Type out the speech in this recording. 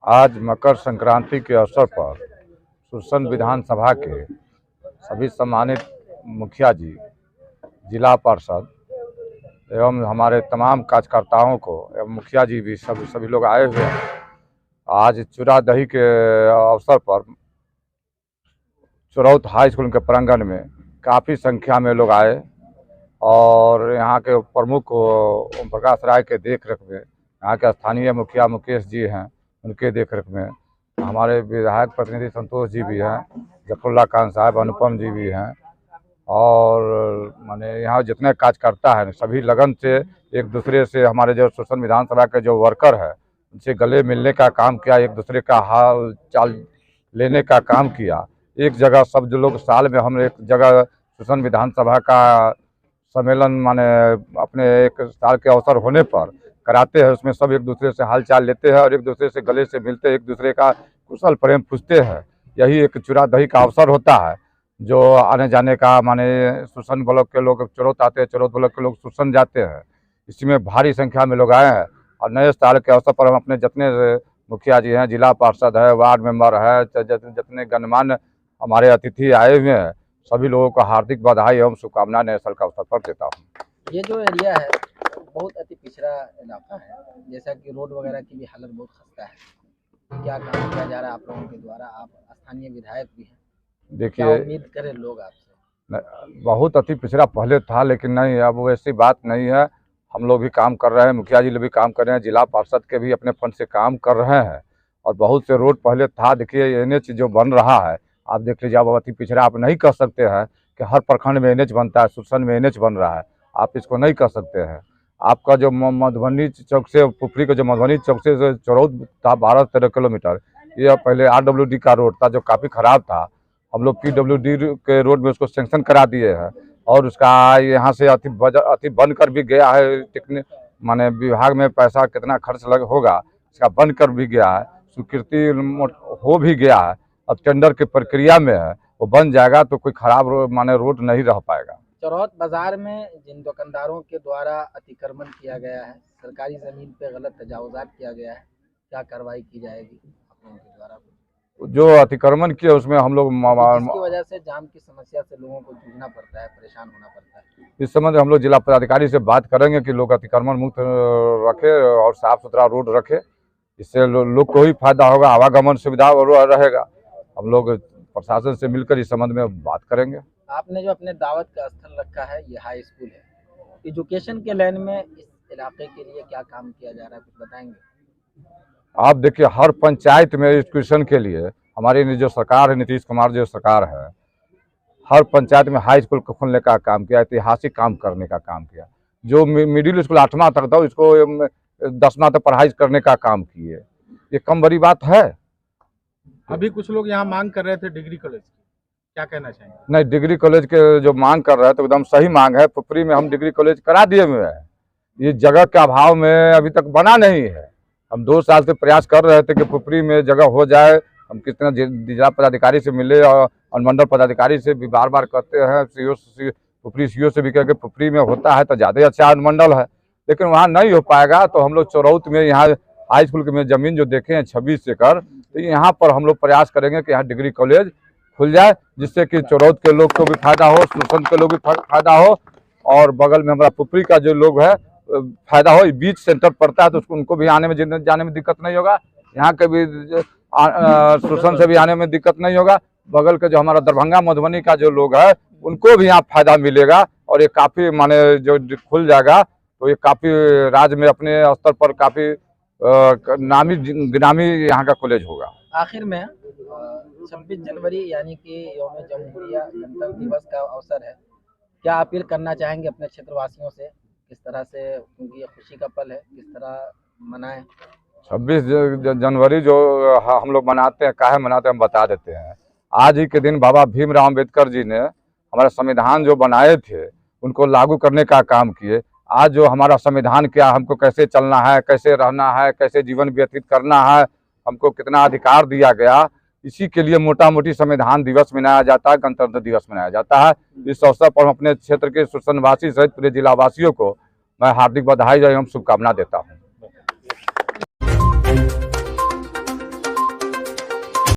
आज मकर संक्रांति के अवसर पर सुरसन विधानसभा के सभी सम्मानित मुखिया जी, जिला पार्षद एवं हमारे तमाम कार्यकर्ताओं को एवं मुखिया जी भी सभी लोग आए हुए हैं। आज चूड़ा दही के अवसर पर चुरौत हाई स्कूल के प्रांगण में काफ़ी संख्या में लोग आए और यहाँ के प्रमुख ओम प्रकाश राय के देख रेख में यहाँ के स्थानीय मुखिया मुकेश जी हैं, उनके देख रेख में हमारे विधायक प्रतिनिधि संतोष जी भी हैं, जफरुल्लाह खान साहब, अनुपम जी भी हैं और माने यहाँ जितने कार्यकर्ता हैं सभी लगन से एक दूसरे से हमारे जो सुरसन विधानसभा के जो वर्कर है उनसे गले मिलने का काम किया, एक दूसरे का हाल चाल लेने का काम किया। एक जगह सब जो लोग साल में हम एक जगह सुरसन विधानसभा का सम्मेलन माने अपने एक साल के अवसर होने पर कराते हैं, उसमें सब एक दूसरे से हाल चाल लेते हैं और एक दूसरे से गले से मिलते, एक दूसरे का कुशल प्रेम पूछते हैं। यही एक चूड़ा दही का अवसर होता है जो आने जाने का माने सुरसन ब्लॉक के लोग चुरौत आते हैं, चुरौत ब्लॉक के लोग सुरसन जाते हैं। इसमें भारी संख्या में लोग आए हैं और नए साल के अवसर पर हम अपने जितने मुखिया जी हैं, जिला पार्षद है, वार्ड मेंबर है, जितने गणमान्य हमारे अतिथि आए हुए हैं, सभी लोगों को हार्दिक बधाई एवं शुभकामनाएं नए साल का अवसर पर देता हूँ। ये जो एरिया है बहुत अति पिछड़ा इलाका है, जैसा कि रोड वगैरह की भी हालत बहुत खस्ता है। क्या काम किया जा रहा है आप लोगों के द्वारा? आप स्थानीय विधायक भी हैं, देखिए उम्मीद करें लोग आपसे? बहुत अति पिछड़ा पहले था लेकिन नहीं, अब वैसी बात नहीं है। हम लोग भी काम कर रहे हैं, मुखिया जी लोग भी काम कर रहे हैं, जिला पार्षद के भी अपने फंड से काम कर रहे हैं और बहुत से रोड पहले था। देखिए NH जो बन रहा है आप देख लीजिए, अब अति पिछड़ा आप नहीं कह सकते हैं कि हर प्रखंड में NH बनता है, सुरसन में NH बन रहा है, आप इसको नहीं कह सकते हैं। आपका जो मधुबनी चौक से पुपरी का जो मधुबनी चौक से चौरौत था 12-13 किलोमीटर, ये पहले RWD का रोड था जो काफ़ी ख़राब था। हम लोग PWD के रोड में उसको सेंक्शन करा दिए हैं और उसका यहाँ से अति बन कर भी गया है। टेक्निक माने विभाग में पैसा कितना खर्च होगा, इसका बन कर भी गया है, स्वीकृति हो भी गया है, अब टेंडर की प्रक्रिया में है, वो बन जाएगा तो कोई खराब माने रोड नहीं रह पाएगा। चौरौत बाजार में जिन दुकानदारों के द्वारा अतिक्रमण किया गया है, सरकारी जमीन पे गलत तजावुजात किया गया है, क्या कार्रवाई की जाएगी आप लोगों के द्वारा? जो अतिक्रमण किया उसमें हम लोग जिसकी वजह से जाम की समस्या से लोगों को जूझना पड़ता है, परेशान होना पड़ता है। इस संबंध में हम लोग जिला पदाधिकारी से बात करेंगे कि लोग अतिक्रमण मुक्त रखे और साफ सुथरा रोड रखे, इससे लोग को ही फायदा होगा, आवागमन सुविधा रहेगा। हम लोग प्रशासन से मिलकर इस संबंध में बात करेंगे। आपने जो अपने दावत का स्थल रखा है ये हाई स्कूल है, एजुकेशन के लाइन में इस इलाके के लिए क्या काम किया जा रहा है, कुछ बताएंगे? आप देखिए हर पंचायत में एजुकेशन के लिए हमारी जो सरकार है, नीतीश कुमार जो सरकार है, हर पंचायत में हाई स्कूल खोलने का काम किया, ऐतिहासिक काम करने का काम किया। जो मिडिल स्कूल 8वां तक था इसको 10वां तक पढ़ाई करने का काम किए, ये कम बड़ी बात है। अभी कुछ लोग यहाँ मांग कर रहे थे डिग्री कॉलेज की, क्या कहना चाहेंगे? नहीं, डिग्री कॉलेज के जो मांग कर रहे हैं तो एकदम सही मांग है। पुपरी में हम डिग्री कॉलेज करा दिए हुए हैं, ये जगह के अभाव में अभी तक बना नहीं है। हम 2 साल से प्रयास कर रहे थे कि पुपरी में जगह हो जाए। हम कितना जिला पदाधिकारी से मिले और अनुमंडल पदाधिकारी से भी बार कहते हैं, पुपरी CO से भी कह के पुपरी में होता है तो ज़्यादा अच्छा अनुमंडल है, लेकिन वहाँ नहीं हो पाएगा। तो हम लोग चौरौत में यहाँ हाई स्कूल में ज़मीन जो देखे हैं 26 एकड़, तो यहाँ पर हम लोग प्रयास करेंगे कि यहाँ डिग्री कॉलेज खुल जाए, जिससे कि चौरौत के लोग को भी फायदा हो, सुरसन के लोग भी फायदा हो और बगल में हमारा पुपरी का जो लोग है फायदा हो। बीच सेंटर पड़ता है तो उनको भी आने में जाने में दिक्कत नहीं होगा, यहाँ के भी सुरसन से भी आने में दिक्कत नहीं होगा। बगल के जो हमारा दरभंगा मधुबनी का जो लोग है उनको भी यहाँ फायदा मिलेगा और ये काफ़ी माने जो खुल जाएगा तो ये काफ़ी राज्य में अपने स्तर पर काफ़ी नामी यहाँ का कॉलेज होगा। आखिर में 26 जनवरी यानी कि यौम जमहूरिया गणतंत्र दिवस का अवसर है, क्या अपील करना चाहेंगे अपने क्षेत्रवासियों से, किस तरह से, क्योंकि ये खुशी का पल है, किस तरह मनाएं? 26 जनवरी जो हम लोग मनाते हैं, काहे मनाते हैं हम बता देते हैं। आज ही के दिन बाबा भीमराव अम्बेडकर जी ने हमारा संविधान जो बनाए थे उनको लागू करने का काम किए। आज जो हमारा संविधान क्या, हमको कैसे चलना है, कैसे रहना है, कैसे जीवन व्यतीत करना है, हमको कितना अधिकार दिया गया, इसी के लिए मोटा मोटी संविधान दिवस मनाया जाता है, गणतंत्र दिवस मनाया जाता है। इस अवसर पर अपने क्षेत्र के सुरसनवासी सहित पूरे जिलावासियों को मैं हार्दिक बधाई एवं शुभकामना देता हूँ।